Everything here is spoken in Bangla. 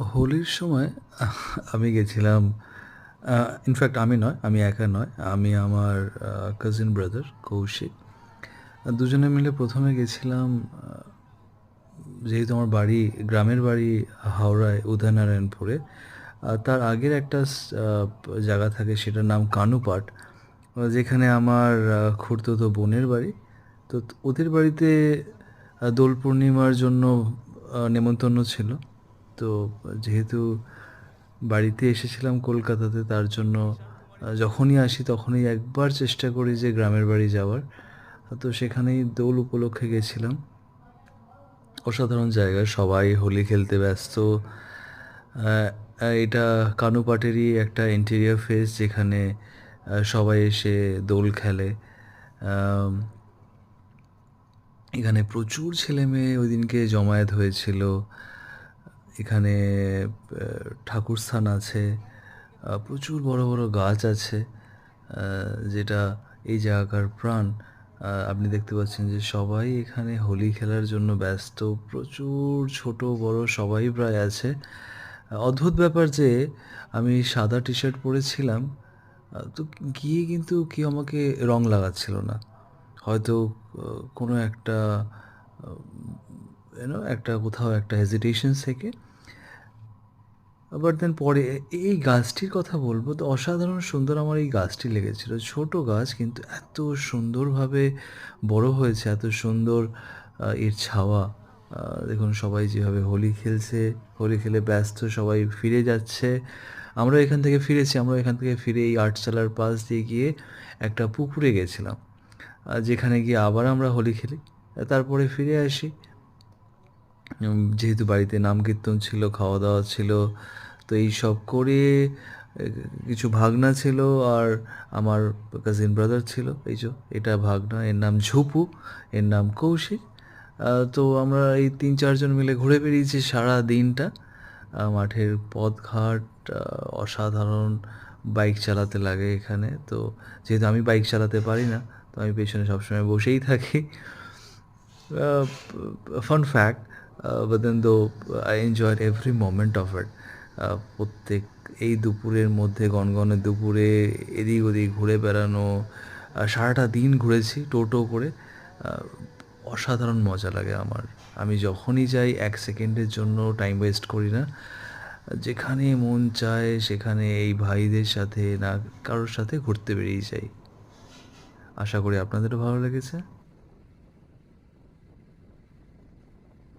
হোলির সময় আমি গেছিলাম। ইনফ্যাক্ট আমি নয়, আমি একা নয়। আমি আমার কাজিন ব্রাদার কৌশিক। দুজনে মিলে ১ম এ গেছিলাম। যেহেতু আমার বাড়ি, গ্রামের বাড়ি হাওড়ায় উদয়নারায়ণপুরে। তার আগের একটা জায়গা থাকে, সেটার নাম কানুপাট। যেখানে আমার খুড়তুতো বোনের বাড়ি। তো ওদের বাড়িতে দোল পূর্ণিমার জন্য নেমন্তন্ন ছিল। তো যেহেতু বাড়িতে এসেছিলাম কলকাতাতে, তার জন্য যখনই আসি তখনই একবার চেষ্টা করি যে গ্রামের বাড়ি যাওয়ার। তো সেখানেই দোল উপলক্ষে গেছিলাম। অসাধারণ জায়গা, সবাই হোলি খেলতে ব্যস্ত। এটা কানুপাটেরই একটা ইন্টেরিয়র ফেস, যেখানে সবাই এসে দোল খেলে। আম, এখানে প্রচুর ছেলেমেয়ে ওই দিনকে জমায়েত হয়েছিল। এখানে ঠাকুরস্থান আছে, প্রচুর বড় বড় গাছ আছে, যেটা এই জায়গাকার প্রাণ। আপনি দেখতে পাচ্ছেন যে সবাই এখানে হোলি খেলার জন্য ব্যস্ত। প্রচুর ছোট বড় সবাই প্রায় আছে। অদ্ভুত ব্যাপার যে আমি সাদা টি শার্ট পরেছিলাম, তো গিয়ে কিন্তু কেউ আমাকে রং লাগাচ্ছিল না। হয়তো কোনো একটা একটা কোথাও একটা হেজিটেশন থেকে। বাট দেন পরে এই গাছটির কথা বলবো, তো অসাধারণ সুন্দর আমার এই গাছটি লেগেছিল। ছোট গাছ কিন্তু এত সুন্দরভাবে বড় হয়েছে, এত সুন্দর এর ছাওয়া। দেখুন সবাই যেভাবে হোলি খেলছে, হোলি খেলে ব্যস্ত, সবাই ফিরে যাচ্ছে। আমরা এখান থেকে ফিরেছি, আমরা এখান থেকে ফিরে এই আটচালার পাশ দিয়ে গিয়ে একটা পুকুরে গেছিলাম, যেখানে গিয়ে আবার আমরা হোলি খেলি। তারপরে ফিরে আসি। যেহেতু বাড়িতে নাম কীর্তন ছিল, খাওয়া দাওয়া ছিল, তো এই সব করে কিছু ভাগনা ছিল, আর আমার কাজিন ব্রাদার ছিল। এই যে এটা ভাগনা, এর নাম ঝুপু, এর নাম কৌশিক। তো আমরা এই ৩-৪ জন মিলে ঘুরে বেরিয়েছি সারা দিনটা। মাঠের পথঘাট অসাধারণ। বাইক চালাতে লাগে এখানে। তো যেহেতু আমি বাইক চালাতে পারি না, তো আমি পেছনে সবসময় বসেই থাকি। Fun fact, but then though I enjoyed every moment of it. প্রত্যেক এই দুপুরের মধ্যে, গনগনে দুপুরে এদিক ওদিক ঘুরে বেড়ানো, সারাটা দিন ঘুরেছি টোটো করে। অসাধারণ মজা লাগে আমার। আমি যখনই যাই ১ সেকেন্ডের জন্য টাইম ওয়েস্ট করি না। যেখানে মন চায় সেখানে এই ভাইদের সাথে না কারোর সাথে ঘুরতে বেরিয়ে যাই। আশা করি আপনাদেরও ভালো লেগেছে।